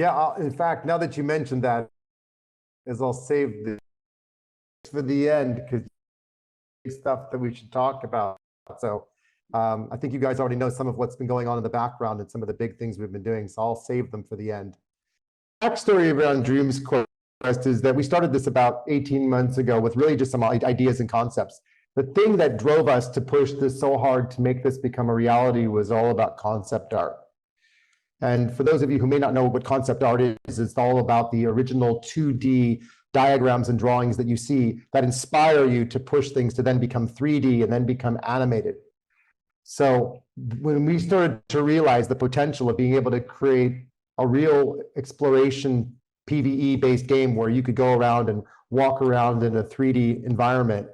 Yeah, in fact, now that you mentioned that, is I'll save this for the end because stuff that we should talk about. So I think you guys already know some of what's been going on in the background and some of the big things we've been doing. So I'll save them for the end. Backstory around DreamsQuest is that we started this about 18 months ago with really just some ideas and concepts. The thing that drove us to push this so hard to make this become a reality was all about concept art. And for those of you who may not know what concept art is, it's all about the original 2D diagrams and drawings that you see that inspire you to push things to then become 3D and then become animated. So when we started to realize the potential of being able to create a real exploration PvE-based game where you could go around and walk around in a 3D environment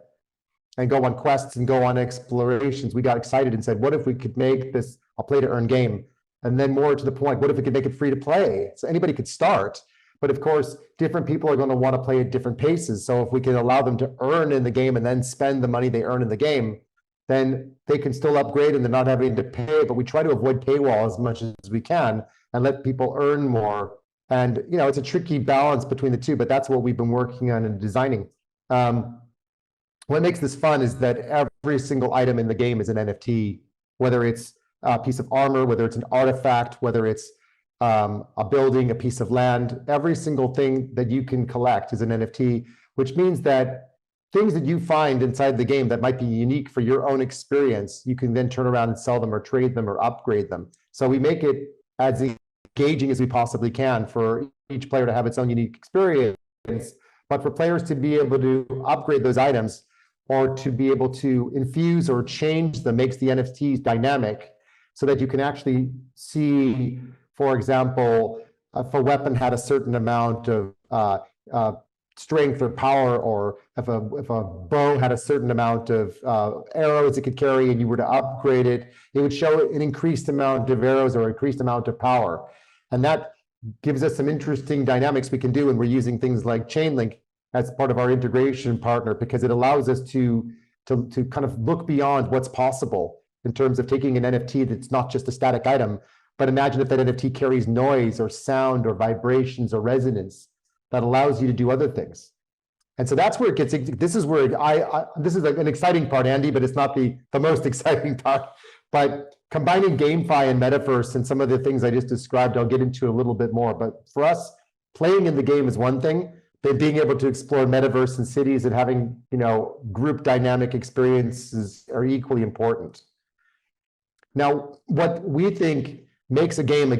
and go on quests and go on explorations, we got excited and said, what if we could make this a play-to-earn game? And then more to the point, what if we could make it free to play? So anybody could start, but of course, different people are going to want to play at different paces. So if we can allow them to earn in the game and then spend the money they earn in the game, then they can still upgrade and they're not having to pay. But we try to avoid paywall as much as we can and let people earn more. And it's a tricky balance between the two, but that's what we've been working on and designing. What makes this fun is that every single item in the game is an NFT, whether it's a piece of armor, whether it's an artifact, whether it's a building, a piece of land. Every single thing that you can collect is an NFT, which means that things that you find inside the game that might be unique for your own experience, you can then turn around and sell them or trade them or upgrade them. So we make it as engaging as we possibly can for each player to have its own unique experience, but for players to be able to upgrade those items or to be able to infuse or change them makes the NFTs dynamic, so that you can actually see, for example, if a weapon had a certain amount of strength or power, or if a bow had a certain amount of arrows it could carry and you were to upgrade it, it would show an increased amount of arrows or increased amount of power. And that gives us some interesting dynamics we can do when we're using things like Chainlink as part of our integration partner, because it allows us to kind of look beyond what's possible in terms of taking an NFT that's not just a static item, but imagine if that NFT carries noise or sound or vibrations or resonance that allows you to do other things. And so that's where it gets, this is where this is an exciting part, Andy, but it's not the most exciting part. But combining GameFi and Metaverse and some of the things I just described, I'll get into a little bit more. But for us, playing in the game is one thing, but being able to explore Metaverse and cities and having, group dynamic experiences are equally important. Now, what we think makes a game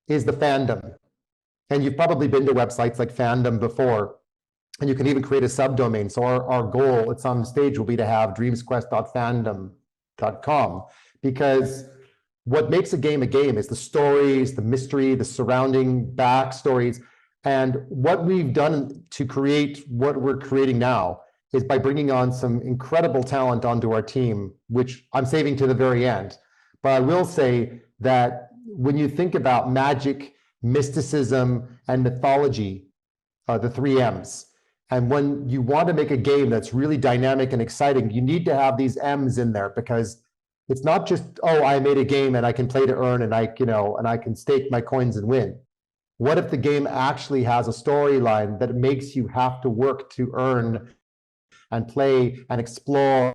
is the fandom. And you've probably been to websites like Fandom before, and you can even create a subdomain. So our goal at some stage will be to have dreamsquest.fandom.com, because what makes a game is the stories, the mystery, the surrounding backstories. And what we've done to create what we're creating now is by bringing on some incredible talent onto our team, which I'm saving to the very end. But I will say that when you think about magic, mysticism, and mythology, the 3 M's, and when you want to make a game that's really dynamic and exciting, you need to have these M's in there, because it's not just, oh, I made a game and I can play to earn and I can stake my coins and win. What if the game actually has a storyline that makes you have to work to earn and play and explore,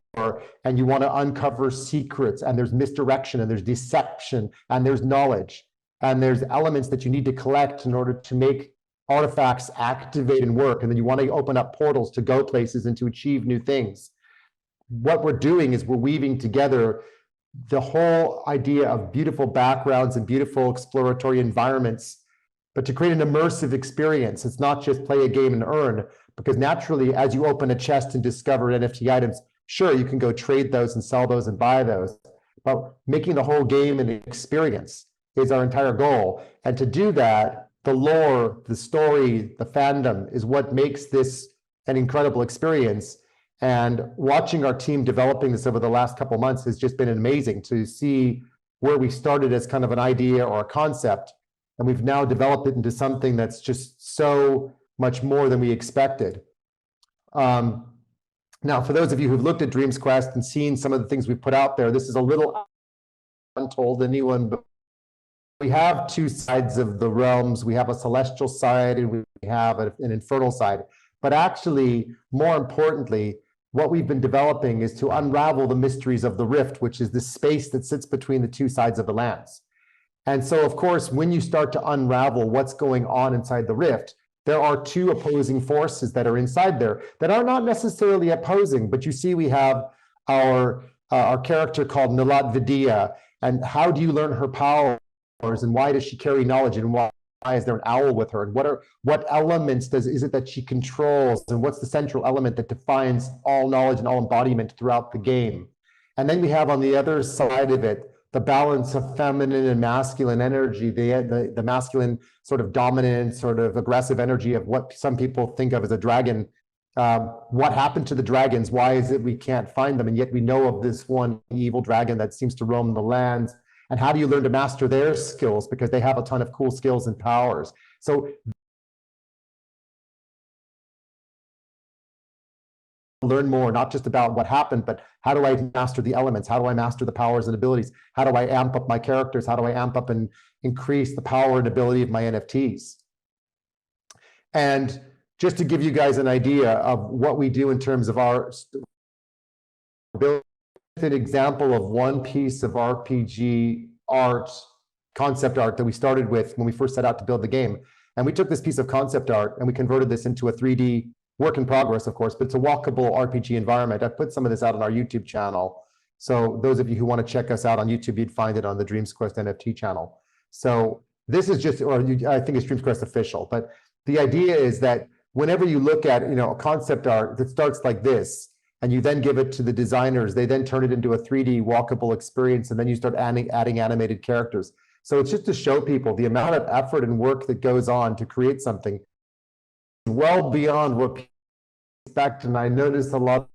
and you want to uncover secrets, and there's misdirection and there's deception and there's knowledge and there's elements that you need to collect in order to make artifacts activate and work, and then you want to open up portals to go places and to achieve new things. What we're doing is we're weaving together the whole idea of beautiful backgrounds and beautiful exploratory environments, but to create an immersive experience. It's not just play a game and earn, because naturally, as you open a chest and discover NFT items, sure, you can go trade those and sell those and buy those, but making the whole game an experience is our entire goal. And to do that, the lore, the story, the fandom is what makes this an incredible experience. And watching our team developing this over the last couple of months has just been amazing to see where we started as kind of an idea or a concept, and we've now developed it into something that's just so much more than we expected. Now, for those of you who've looked at DreamsQuest and seen some of the things we've put out there, this is a little untold anyone we have two sides of the realms. We have a celestial side and we have an infernal side. But actually, more importantly, what we've been developing is to unravel the mysteries of the rift, which is the space that sits between the two sides of the lands. And so, of course, when you start to unravel what's going on inside the rift, there are two opposing forces that are inside there that are not necessarily opposing, but you see we have our character called Nilat Vidya, and how do you learn her powers, and why does she carry knowledge, and why is there an owl with her, and what elements is it that she controls, and what's the central element that defines all knowledge and all embodiment throughout the game. And then we have on the other side of it the balance of feminine and masculine energy, the masculine sort of dominant, sort of aggressive energy of what some people think of as a dragon. What happened to the dragons? Why is it we can't find them? And yet we know of this one evil dragon that seems to roam the lands. And how do you learn to master their skills? Because they have a ton of cool skills and powers. So learn more, not just about what happened, but how do I master the elements? How do I master the powers and abilities? How do I amp up my characters? How do I amp up and increase the power and ability of my NFTs? And just to give you guys an idea of what we do in terms of our build an example of one piece of RPG art, concept art that we started with when we first set out to build the game. And we took this piece of concept art and we converted this into a 3D work in progress, of course, but it's a walkable RPG environment. I put some of this out on our YouTube channel. So those of you who want to check us out on YouTube, you'd find it on the DreamsQuest NFT channel. So this is just, or I think it's DreamsQuest official, but the idea is that whenever you look at, a concept art that starts like this, and you then give it to the designers, they then turn it into a 3D walkable experience, and then you start adding animated characters. So it's just to show people the amount of effort and work that goes on to create something well beyond what people expect. And I noticed a lot of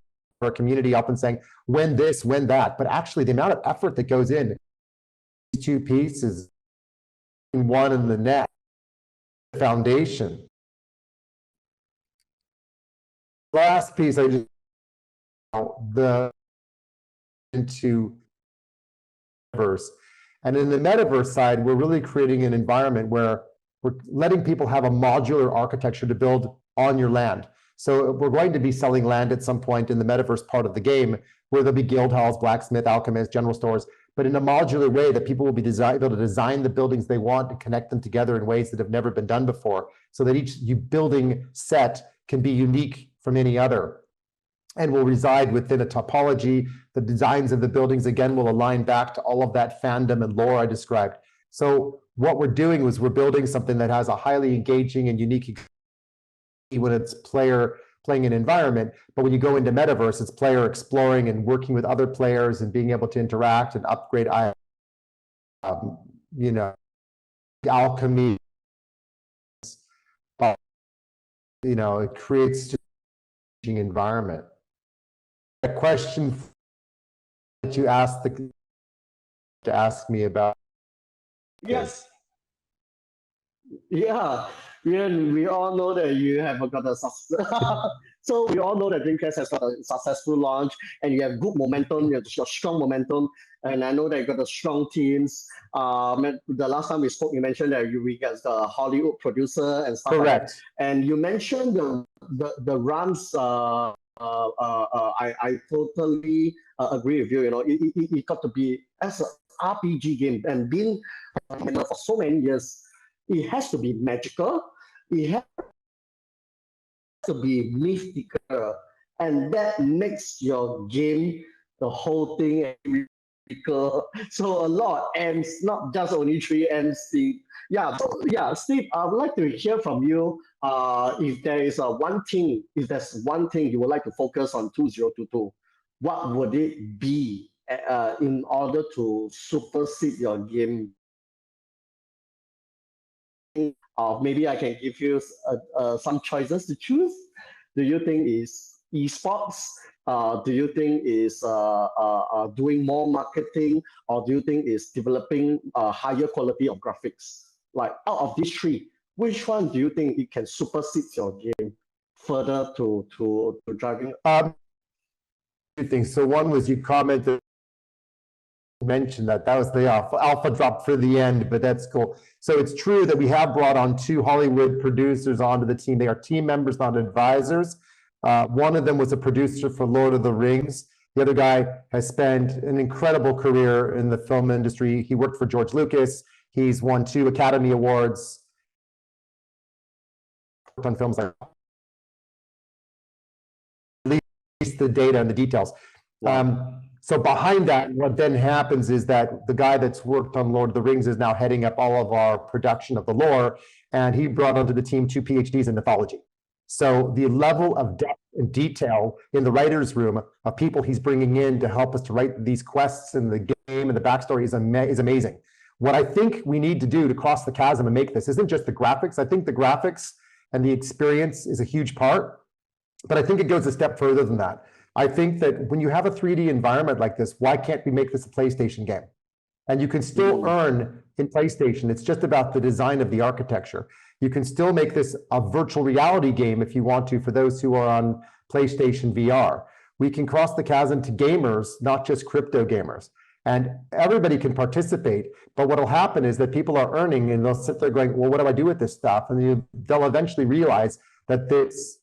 our community often saying, when this, when that, but actually the amount of effort that goes in these two pieces, one in the next, foundation. Last piece, I just into metaverse. And in the metaverse side, we're really creating an environment where we're letting people have a modular architecture to build on your land. So we're going to be selling land at some point in the metaverse part of the game, where there'll be guild halls, blacksmith, alchemist, general stores, but in a modular way that people will be able to design the buildings they want and connect them together in ways that have never been done before, so that each building set can be unique from any other and will reside within a topology. The designs of the buildings, again, will align back to all of that fandom and lore I described. So what we're doing is we're building something that has a highly engaging and unique when it's playing an environment, but when you go into metaverse, it's player exploring and working with other players and being able to interact and upgrade, alchemy. It creates just an environment. A question that you asked to ask me about. Yes. Yeah, we all know that you have got a success. So we all know that Dreamcast has got a successful launch, and you have good momentum. You have strong momentum, and I know that you got a strong teams. The last time we spoke, you mentioned that we got the Hollywood producer and stuff. Correct. Like that. And you mentioned the runs. I totally agree with you. It got to be as an RPG game and being for so many years. It has to be magical. It has to be mystical, and that makes your game, the whole thing, mystical. So a lot of M's, not just only 3 M's. Yeah, Steve, I would like to hear from you. If there's one thing you would like to focus on 2022, what would it be in order to supersede your game? Maybe I can give you some choices to choose. Do you think is esports? Do you think is doing more marketing, or do you think is developing a higher quality of graphics? Like out of these 3, which one do you think it can supersede your game further to driving? 2 things. So one was you commented mention that. That was the alpha drop for the end, but that's cool. So it's true that we have brought on 2 Hollywood producers onto the team. They are team members, not advisors. One of them was a producer for Lord of the Rings. The other guy has spent an incredible career in the film industry. He worked for George Lucas. He's won 2 Academy Awards. Worked on films like release the data and the details. So behind that, what then happens is that the guy that's worked on Lord of the Rings is now heading up all of our production of the lore, and he brought onto the team 2 PhDs in mythology. So the level of depth and detail in the writer's room of people he's bringing in to help us to write these quests and the game and the backstory is amazing. What I think we need to do to cross the chasm and make this isn't just the graphics. I think the graphics and the experience is a huge part, but I think it goes a step further than that. I think that when you have a 3D environment like this, why can't we make this a PlayStation game? And you can still earn in PlayStation. It's just about the design of the architecture. You can still make this a virtual reality game if you want to, for those who are on PlayStation VR. We can cross the chasm to gamers, not just crypto gamers. And everybody can participate, but what'll happen is that people are earning and they'll sit there going, well, what do I do with this stuff? And they'll eventually realize that this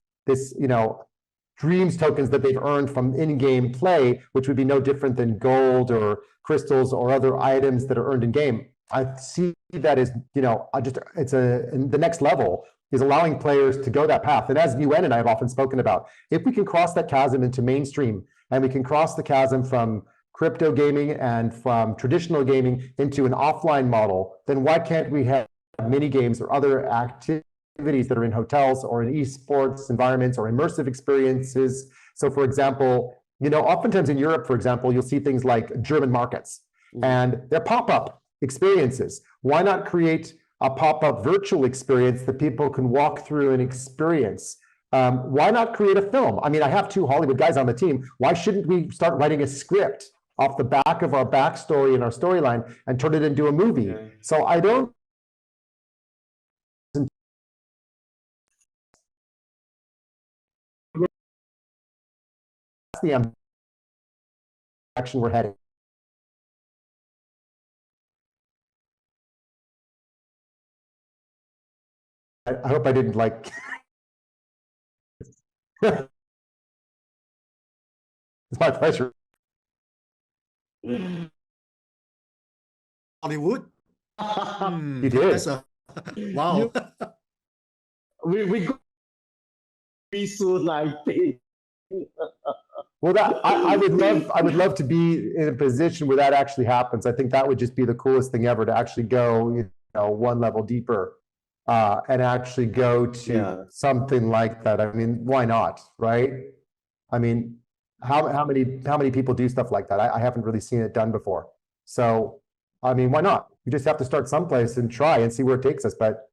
Dreams tokens that they've earned from in-game play, which would be no different than gold or crystals or other items that are earned in game. I see that as, the next level is allowing players to go that path. And as UN and I have often spoken about, if we can cross that chasm into mainstream and we can cross the chasm from crypto gaming and from traditional gaming into an offline model, then why can't we have mini games or other activities that are in hotels or in esports environments or immersive experiences? So for example, oftentimes in Europe, for example, you'll see things like German markets and they're pop-up experiences. Why not create a pop-up virtual experience that people can walk through and experience? Why not create a film? I mean, I have 2 Hollywood guys on the team. Why shouldn't we start writing a script off the back of our backstory and our storyline and turn it into a movie? So I don't the direction we're heading. I hope I didn't like. It's my pleasure. Hollywood. You did. That's wow. we go be soon, I think. Well, I would love to be in a position where that actually happens. I think that would just be the coolest thing ever, to actually go, one level deeper, and actually go to something like that. I mean, why not, right? I mean, how many people do stuff like that? I haven't really seen it done before. So, I mean, why not? You just have to start someplace and try and see where it takes us. But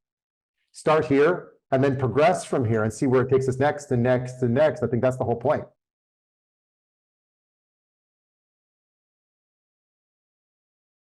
start here and then progress from here and see where it takes us next and next and next. I think that's the whole point.